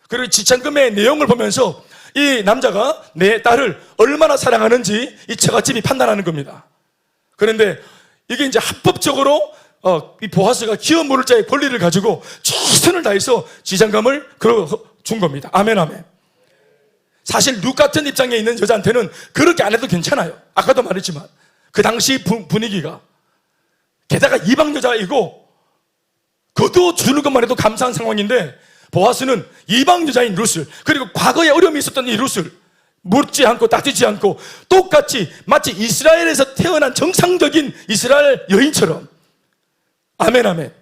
그리고 지참금의 내용을 보면서 이 남자가 내 딸을 얼마나 사랑하는지 이 처갓집이 판단하는 겁니다. 그런데 이게 이제 합법적으로 이 보아스가 기업 물을 자의 권리를 가지고 최선을 다해서 지참금을 준 겁니다. 아멘 아멘. 사실 룻 같은 입장에 있는 여자한테는 그렇게 안 해도 괜찮아요. 아까도 말했지만 그 당시 분위기가, 게다가 이방 여자이고 거둬주는 것만 해도 감사한 상황인데, 보아스는 이방 여자인 룻을, 그리고 과거에 어려움이 있었던 이 룻을 묻지 않고 따지지 않고 똑같이 마치 이스라엘에서 태어난 정상적인 이스라엘 여인처럼, 아멘 아멘,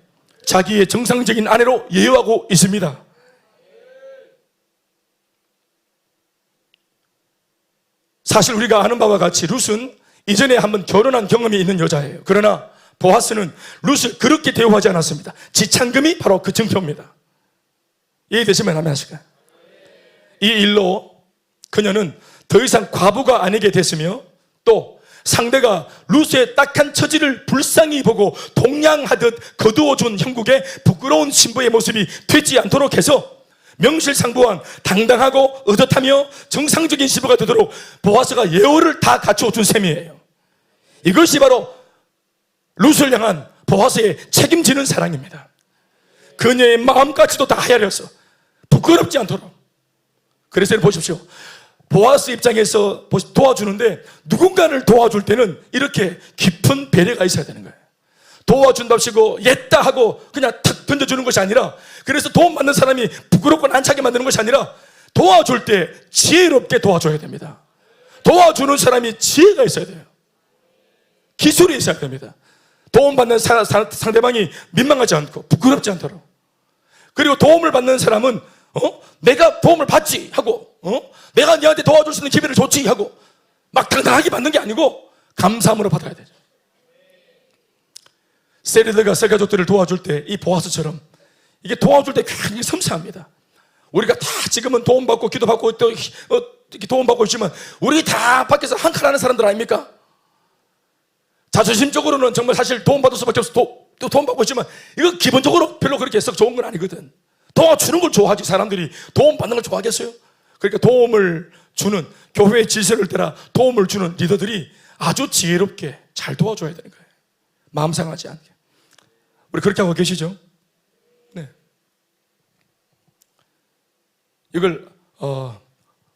자기의 정상적인 아내로 예우하고 있습니다. 사실 우리가 아는 바와 같이 룻은 이전에 한번 결혼한 경험이 있는 여자예요. 그러나 보아스는 룻을 그렇게 대우하지 않았습니다. 지참금이 바로 그 증표입니다. 이해되시면 하면 하실까요? 이 일로 그녀는 더 이상 과부가 아니게 됐으며, 또 상대가 룻의 딱한 처지를 불쌍히 보고 동양하듯 거두어준 형국의 부끄러운 신부의 모습이 되지 않도록 해서 명실상부한 당당하고 의젓하며 정상적인 신부가 되도록 보아스가 예우를 다 갖춰준 셈이에요. 이것이 바로 룻을 향한 보아스의 책임지는 사랑입니다. 그녀의 마음까지도 다 헤아려서 부끄럽지 않도록. 그래서 보십시오. 보아스 입장에서 도와주는데, 누군가를 도와줄 때는 이렇게 깊은 배려가 있어야 되는 거예요. 도와준답시고 옛다 하고 그냥 탁 던져주는 것이 아니라, 그래서 도움 받는 사람이 부끄럽고 난처하게 만드는 것이 아니라, 도와줄 때 지혜롭게 도와줘야 됩니다. 도와주는 사람이 지혜가 있어야 돼요. 기술이 있어야 됩니다. 도움받는 상대방이 민망하지 않고 부끄럽지 않도록. 그리고 도움을 받는 사람은 내가 도움을 받지 하고, 내가 너한테 도와줄 수 있는 기회를 줬지 하고 막 당당하게 받는 게 아니고 감사함으로 받아야 되죠. 세리들과 셀가족들을 도와줄 때 이 보아스처럼 이게 도와줄 때 굉장히 섬세합니다. 우리가 다 지금은 도움받고 기도받고 또 이렇게 도움받고 있지만, 우리 다 밖에서 한 칼 하는 사람들 아닙니까? 자존심적으로는 정말 사실 도움받을 수밖에 없어 또 도움받고 있지만, 이거 기본적으로 별로 그렇게 썩 좋은 건 아니거든. 도와주는 걸 좋아하지 사람들이 도움받는 걸 좋아하겠어요? 그러니까 도움을 주는, 교회의 질서를 따라 도움을 주는 리더들이 아주 지혜롭게 잘 도와줘야 되는 거예요. 마음 상하지 않게. 우리 그렇게 하고 계시죠? 네. 이걸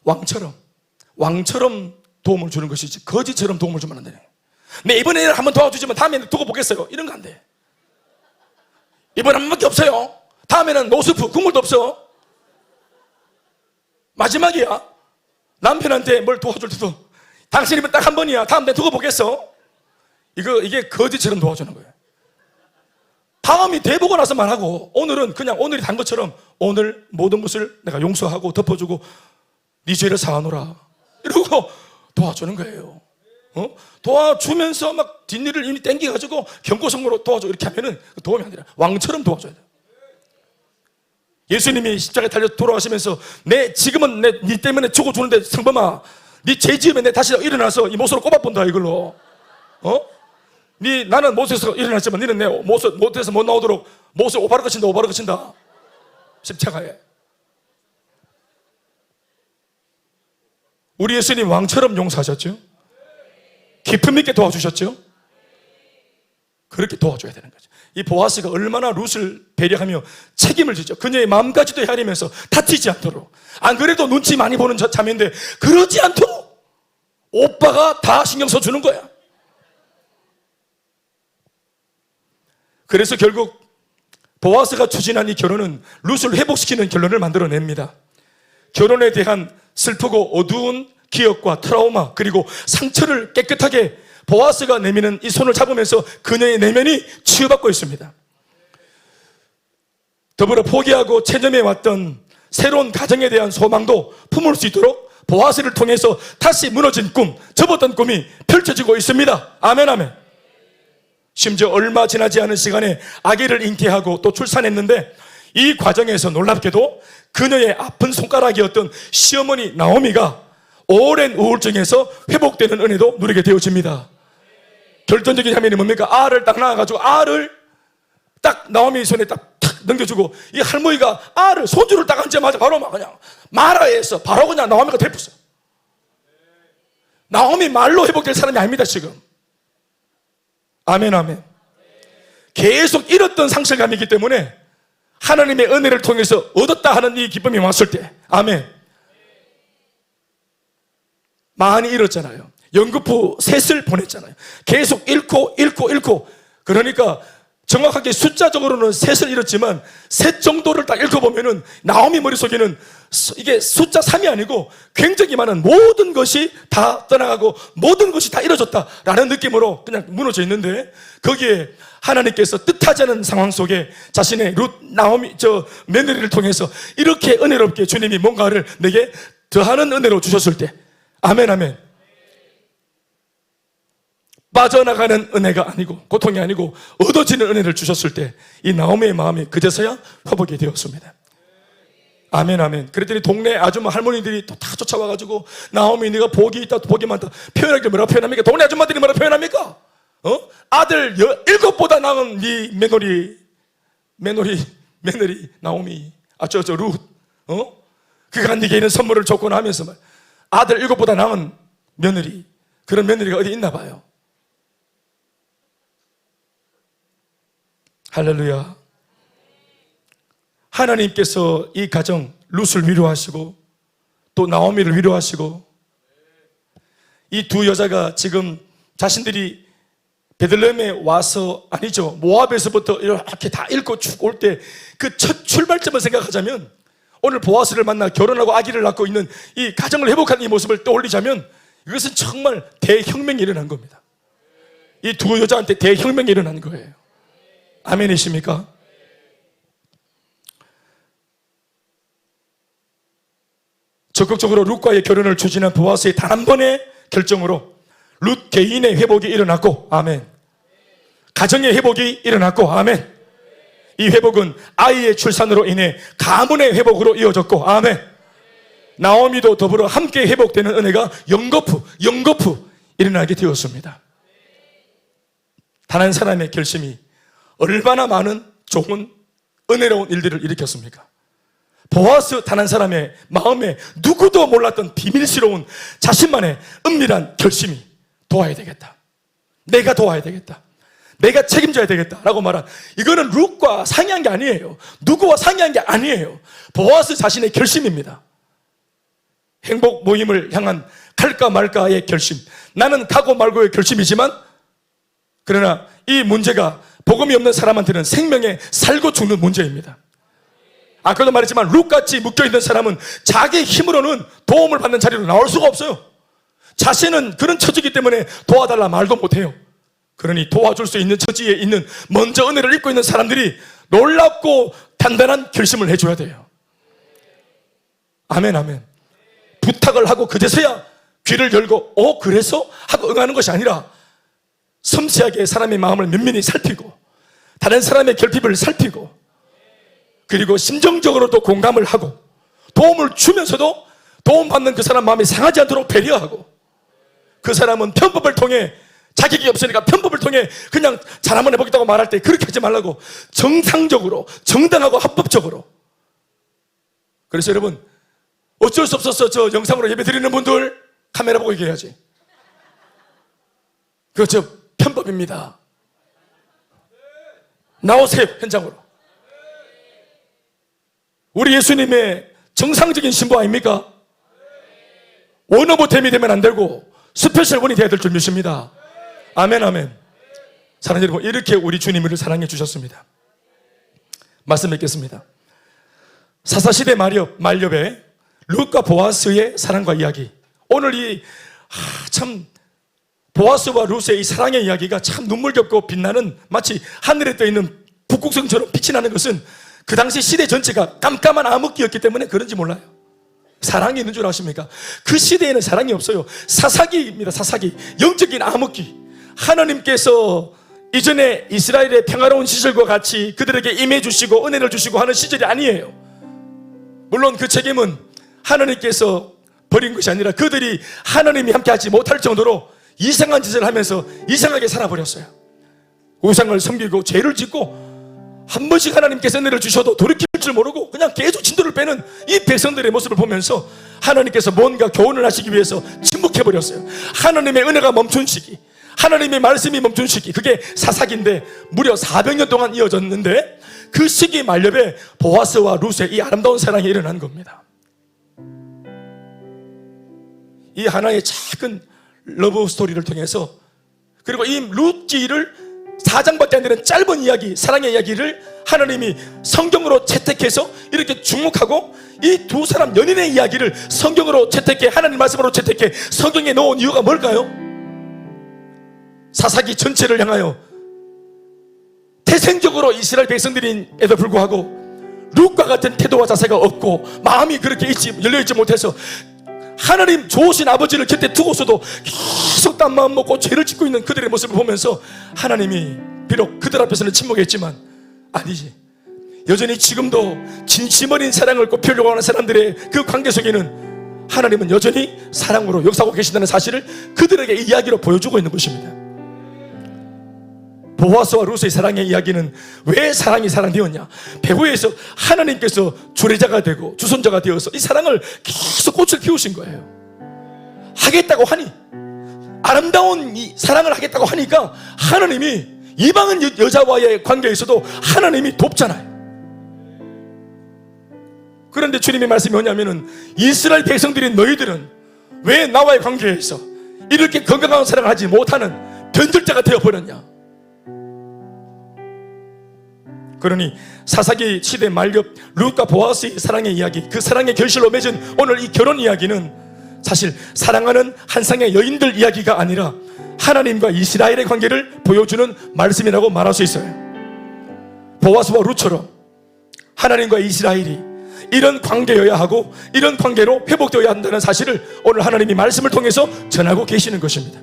왕처럼 도움을 주는 것이지 거지처럼 도움을 주면 안 돼요. 네, 이번에 한번 도와주지만 다음에는 두고 보겠어요. 이런 거 안 돼. 이번 한 번밖에 없어요. 다음에는 노스프 국물도 없어. 마지막이야. 남편한테 뭘 도와줄 때도 당신이면 딱 한 번이야. 다음 내 두고 보겠어. 이게 거지처럼 도와주는 거예요. 다음이 돼보고 나서만 하고, 오늘은 그냥 오늘이 단 것처럼 오늘 모든 것을 내가 용서하고 덮어주고 네 죄를 사하노라 이러고 도와주는 거예요. 도와주면서 막 뒷일을 이미 땡겨가지고 경고성으로 도와줘 이렇게 하면은 도움이 안 되나. 왕처럼 도와줘야 돼. 예수님이 십자가에 달려 돌아가시면서 지금은 네 때문에 죽어주는데 성범아, 네 죄 지으면 내 다시 일어나서 이 못으로 꼽아본다 이걸로. 나는 못에서 일어났지만 너는 내 못에서 못 나오도록 못을 오바로 거친다. 십자가에. 우리 예수님 왕처럼 용서하셨죠? 기품 있게 도와주셨죠? 그렇게 도와줘야 되는 거죠. 이 보아스가 얼마나 룻을 배려하며 책임을 지죠. 그녀의 마음까지도 헤아리면서 다투지 않도록. 안 그래도 눈치 많이 보는 자매인데 그러지 않도록 오빠가 다 신경 써주는 거야. 그래서 결국 보아스가 추진한 이 결혼은 룻을 회복시키는 결론을 만들어냅니다. 결혼에 대한 슬프고 어두운 기억과 트라우마 그리고 상처를 깨끗하게 보아스가 내미는 이 손을 잡으면서 그녀의 내면이 치유받고 있습니다. 더불어 포기하고 체념해 왔던 새로운 가정에 대한 소망도 품을 수 있도록 보아스를 통해서 다시 무너진 꿈, 접었던 꿈이 펼쳐지고 있습니다. 아멘 아멘. 심지어 얼마 지나지 않은 시간에 아기를 잉태하고 또 출산했는데 이 과정에서 놀랍게도 그녀의 아픈 손가락이었던 시어머니 나오미가 오랜 우울증에서 회복되는 은혜도 누리게 되어집니다. 결정적인 장면이 뭡니까? 알을 딱 낳아가지고 알을 딱 나오미 손에 딱 넘겨주고 이 할머니가 알을 손주를 딱 앉자마자 바로 막 그냥 마라에서 바로 그냥 나오미가 되었어. 나오미 말로 회복될 사람이 아닙니다 지금. 아멘 아멘. 계속 잃었던 상실감이기 때문에 하나님의 은혜를 통해서 얻었다 하는 이 기쁨이 왔을 때 아멘. 많이 잃었잖아요. 연금부 셋을 보냈잖아요. 계속 잃고 그러니까 정확하게 숫자적으로는 셋을 잃었지만 셋 정도를 딱 읽어보면은 나오미 머릿속에는 이게 숫자 3이 아니고 굉장히 많은 모든 것이 다 떠나가고 모든 것이 다 잃어졌다라는 느낌으로 그냥 무너져 있는데 거기에 하나님께서 뜻하지 않은 상황 속에 자신의 나오미 며느리를 통해서 이렇게 은혜롭게 주님이 뭔가를 내게 더하는 은혜로 주셨을 때 아멘 아멘. 빠져나가는 은혜가 아니고 고통이 아니고 얻어지는 은혜를 주셨을 때 이 나오미의 마음이 그제서야 회복이 되었습니다. 아멘 아멘. 그랬더니 동네 아줌마 할머니들이 또 다 쫓아와가지고 나오미 네가 복이 있다 복이 많다 표현할 게 뭐라 표현합니까? 동네 아줌마들이 뭐라 표현합니까? 아들 7보다 나은 네 며느리 나오미 룻 그가 네게는 선물을 줬구나 하면서 말 아들 7보다 나은 며느리 그런 며느리가 어디 있나 봐요. 할렐루야. 하나님께서 이 가정 룻을 위로하시고 또 나오미를 위로하시고 이 두 여자가 지금 자신들이 베들레헴에 와서 아니죠 모압에서부터 이렇게 다 읽고 쭉 올 때 그 첫 출발점을 생각하자면 오늘 보아스를 만나 결혼하고 아기를 낳고 있는 이 가정을 회복하는 이 모습을 떠올리자면 이것은 정말 대혁명이 일어난 겁니다. 이 두 여자한테 대혁명이 일어난 거예요. 아멘이십니까? 적극적으로 룻과의 결혼을 추진한 보아스의 단 한 번의 결정으로 룻 개인의 회복이 일어났고 아멘. 가정의 회복이 일어났고 아멘. 이 회복은 아이의 출산으로 인해 가문의 회복으로 이어졌고 아멘. 나오미도 더불어 함께 회복되는 은혜가 연거푸 일어나게 되었습니다. 단 한 사람의 결심이 얼마나 많은 좋은 은혜로운 일들을 일으켰습니까? 보아스 단 한 사람의 마음에 누구도 몰랐던 비밀스러운 자신만의 은밀한 결심이 도와야 되겠다. 내가 도와야 되겠다. 내가 책임져야 되겠다라고 말한, 이거는 룻과 상의한 게 아니에요. 누구와 상의한 게 아니에요. 보아스 자신의 결심입니다. 행복 모임을 향한 갈까 말까의 결심, 나는 가고 말고의 결심이지만, 그러나 이 문제가 복음이 없는 사람한테는 생명에 살고 죽는 문제입니다. 아까도 말했지만 룻같이 묶여있는 사람은 자기 힘으로는 도움을 받는 자리로 나올 수가 없어요. 자신은 그런 처지이기 때문에 도와달라 말도 못해요. 그러니 도와줄 수 있는 처지에 있는, 먼저 은혜를 입고 있는 사람들이 놀랍고 단단한 결심을 해줘야 돼요. 아멘, 아멘. 부탁을 하고 그제서야 귀를 열고 그래서? 하고 응하는 것이 아니라 섬세하게 사람의 마음을 면밀히 살피고, 다른 사람의 결핍을 살피고, 그리고 심정적으로도 공감을 하고, 도움을 주면서도 도움받는 그 사람 마음이 상하지 않도록 배려하고, 그 사람은 편법을 통해, 자격이 없으니까 편법을 통해 그냥 잘 한번 해보겠다고 말할 때 그렇게 하지 말라고, 정상적으로, 정당하고 합법적으로. 그래서 여러분, 어쩔 수 없어서 저 영상으로 예배 드리는 분들 카메라 보고 얘기해야지. 그거 편법입니다. 나오세요, 현장으로. 우리 예수님의 정상적인 신부 아닙니까? 원오브템이 되면 안 되고 스페셜 원이 되어야 될 줄 믿습니다. 아멘, 아멘. 사랑하는 여러분, 이렇게 우리 주님을 사랑해 주셨습니다. 말씀 뵙겠습니다. 사사시대 말엽의 룻과 보아스의 사랑과 이야기. 오늘 참 보아스와 룻의 이 사랑의 이야기가 참 눈물겹고 빛나는, 마치 하늘에 떠있는 북극성처럼 빛이 나는 것은 그 당시 시대 전체가 깜깜한 암흑기였기 때문에 그런지 몰라요. 사랑이 있는 줄 아십니까? 그 시대에는 사랑이 없어요. 사사기입니다. 사사기. 영적인 암흑기. 하나님께서 이전에 이스라엘의 평화로운 시절과 같이 그들에게 임해 주시고 은혜를 주시고 하는 시절이 아니에요. 물론 그 책임은 하나님께서 버린 것이 아니라 그들이 하나님이 함께 하지 못할 정도로 이상한 짓을 하면서 이상하게 살아버렸어요. 우상을 섬기고 죄를 짓고, 한 번씩 하나님께서 은혜를 주셔도 돌이킬 줄 모르고 그냥 계속 진도를 빼는 이 백성들의 모습을 보면서 하나님께서 뭔가 교훈을 하시기 위해서 침묵해버렸어요. 하나님의 은혜가 멈춘 시기, 하나님의 말씀이 멈춘 시기, 그게 사사기인데 무려 400년 동안 이어졌는데, 그 시기 말렵에 보아스와 룻의 이 아름다운 사랑이 일어난 겁니다. 이 하나의 작은 러브 스토리를 통해서, 그리고 이 룻기를 4장밖에 안 되는 짧은 이야기, 사랑의 이야기를 하나님이 성경으로 채택해서 이렇게 주목하고, 이 두 사람 연인의 이야기를 성경으로 채택해, 하나님 말씀으로 채택해 성경에 넣은 이유가 뭘까요? 사사기 전체를 향하여 태생적으로 이스라엘 백성들임에도 불구하고 룻과 같은 태도와 자세가 없고 마음이 그렇게 열려있지 못해서 하나님 좋으신 아버지를 곁에 두고서도 계속 딴 마음 먹고 죄를 짓고 있는 그들의 모습을 보면서 하나님이 비록 그들 앞에서는 침묵했지만, 아니지, 여전히 지금도 진심 어린 사랑을 꽃피우려고 하는 사람들의 그 관계 속에는 하나님은 여전히 사랑으로 역사하고 계신다는 사실을 그들에게 이야기로 보여주고 있는 것입니다. 보아스와 룻의 사랑의 이야기는 왜 사랑이 사랑되었냐? 배후에서 하나님께서 주례자가 되고 주선자가 되어서 이 사랑을 계속 꽃을 피우신 거예요. 하겠다고 하니, 아름다운 이 사랑을 하겠다고 하니까 하나님이 이방인 여자와의 관계에서도 하나님이 돕잖아요. 그런데 주님의 말씀이 뭐냐면은, 이스라엘 백성들인 너희들은 왜 나와의 관계에서 이렇게 건강한 사랑을 하지 못하는 변절자가 되어버렸냐? 그러니 사사기 시대 말엽 룻과 보아스의 사랑의 이야기, 그 사랑의 결실로 맺은 오늘 이 결혼 이야기는 사실 사랑하는 한 쌍의 여인들 이야기가 아니라 하나님과 이스라엘의 관계를 보여주는 말씀이라고 말할 수 있어요. 보아스와 룻처럼 하나님과 이스라엘이 이런 관계여야 하고 이런 관계로 회복되어야 한다는 사실을 오늘 하나님이 말씀을 통해서 전하고 계시는 것입니다.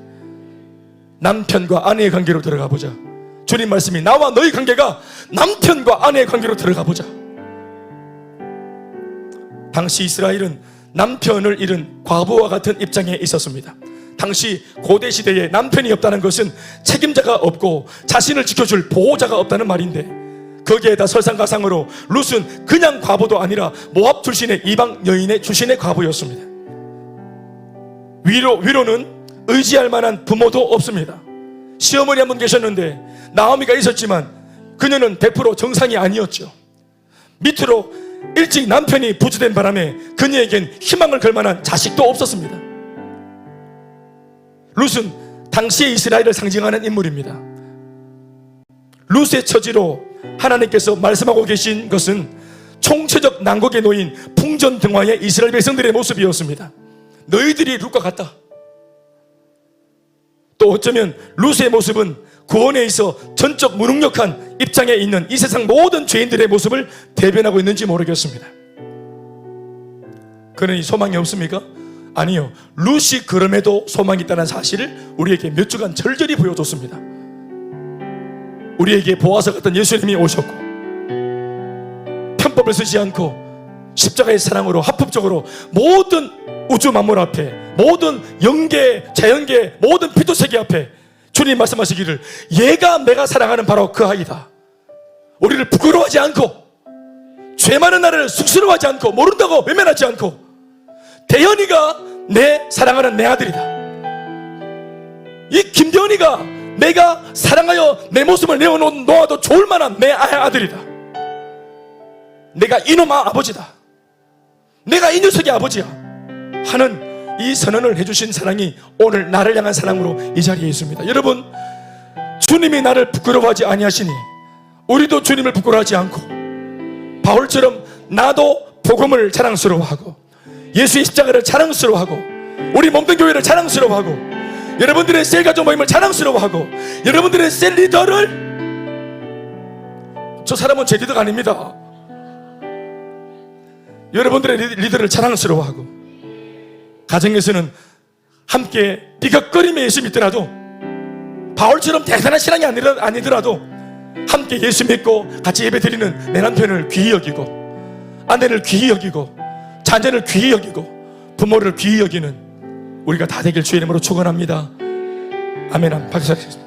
남편과 아내의 관계로 들어가 보자. 주님 말씀이 나와 너희 관계가 남편과 아내의 관계로 들어가 보자. 당시 이스라엘은 남편을 잃은 과부와 같은 입장에 있었습니다. 당시 고대 시대에 남편이 없다는 것은 책임자가 없고 자신을 지켜줄 보호자가 없다는 말인데, 거기에다 설상가상으로 룻은 그냥 과부도 아니라 모압 출신의 이방 여인의 출신의 과부였습니다. 위로는 의지할 만한 부모도 없습니다. 시어머니 한 분 계셨는데 나오미가 있었지만 그녀는 100% 정상이 아니었죠. 밑으로 일찍 남편이 부주된 바람에 그녀에겐 희망을 걸 만한 자식도 없었습니다. 룻은 당시의 이스라엘을 상징하는 인물입니다. 룻의 처지로 하나님께서 말씀하고 계신 것은 총체적 난국에 놓인 풍전등화의 이스라엘 백성들의 모습이었습니다. 너희들이 룻과 같다. 또 어쩌면 룻의 모습은 구원에 있어 전적 무능력한 입장에 있는 이 세상 모든 죄인들의 모습을 대변하고 있는지 모르겠습니다. 그러니 소망이 없습니까? 아니요. 룻이 그럼에도 소망이 있다는 사실을 우리에게 몇 주간 절절히 보여줬습니다. 우리에게 보아서 같은 예수님이 오셨고 편법을 쓰지 않고 십자가의 사랑으로 합법적으로 모든 우주 만물 앞에, 모든 영계, 자연계, 모든 피조세계 앞에 주님 말씀하시기를 얘가 내가 사랑하는 바로 그 아이다. 우리를 부끄러워하지 않고 죄 많은 나를 쑥스러워하지 않고 모른다고 외면하지 않고 대현이가 내 사랑하는 내 아들이다. 이 김대현이가 내가 사랑하여 내 모습을 내어놓아도 좋을 만한 내 아들이다. 내가 이놈 아버지다. 내가 이 녀석의 아버지야 하는 이 선언을 해주신 사랑이 오늘 나를 향한 사랑으로 이 자리에 있습니다. 여러분, 주님이 나를 부끄러워하지 아니하시니 우리도 주님을 부끄러워하지 않고 바울처럼 나도 복음을 자랑스러워하고 예수의 십자가를 자랑스러워하고 우리 몸된 교회를 자랑스러워하고 여러분들의 셀가족 모임을 자랑스러워하고 여러분들의 셀 리더를, 저 사람은 제 리더가 아닙니다. 여러분들의 리더를 자랑스러워하고 가정에서는 함께 비걱거리며 예수 믿더라도 바울처럼 대단한 신앙이 아니더라도 함께 예수 믿고 같이 예배 드리는 내 남편을 귀히 여기고 아내를 귀히 여기고 자녀를 귀히 여기고 부모를 귀히 여기는 우리가 다 되길 주의 이름으로 축원합니다. 아멘. 박수.